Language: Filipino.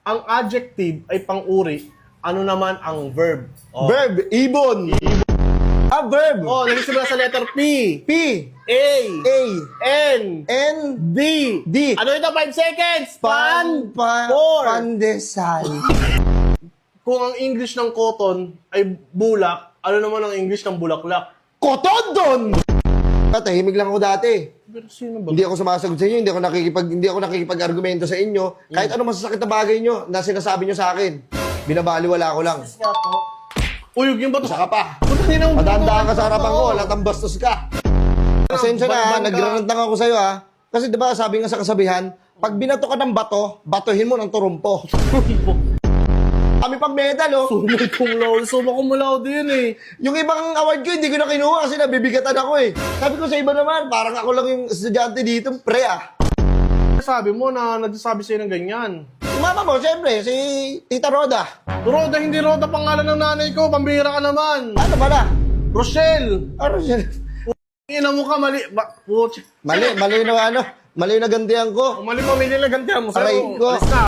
ang adjective ay pang-uri, ano naman ang verb? Oh. Verb, ibon. Verb. Oh, nagsimula sa letter P. P. A. A. N. N. D. D. Ano ito? 5 seconds. Four. Pandesal. Kung ang English ng cotton ay bulak, ano naman ang English ng bulaklak? Kotodon! Tahimik lang ako dati. Pero sino ba? Hindi ako sumasagot sa inyo, hindi ako nakikipag-argumento sa inyo. Kahit ano masasakit na bagay nyo na sinasabi nyo sa akin. Binabaliwala ko lang. Uyog yung bato. Isa ka pa. Madandaan Madandaan ka sa harapan ko, latang bastos ka. Pasensya na ha, nagrarant lang ako sa'yo ha. Kasi diba sabi nga sa kasabihan, pag binato ka ng bato, batuhin mo ng turumpo. Kami pag medal oh. Sumay kong lol. Suma ko mula din eh. Yung ibang award ko, hindi ko na kinuha kasi nabibigatan ako eh. Sabi ko sa iba naman, parang ako lang yung estudyante dito, pre ah. Sabi mo na nagsasabi sa'yo ng ganyan. Yung mama mo, siyempre, si Tita Roda. Roda, hindi Roda pangalan ng nanay ko. Pambira ka naman. Ano pala? Rochelle. Ano siya? Ina mo ka, mali. Mali na ano? Mali na gantihan ko. Mali pamilya na gantihan mo. Aray ko. Alis na.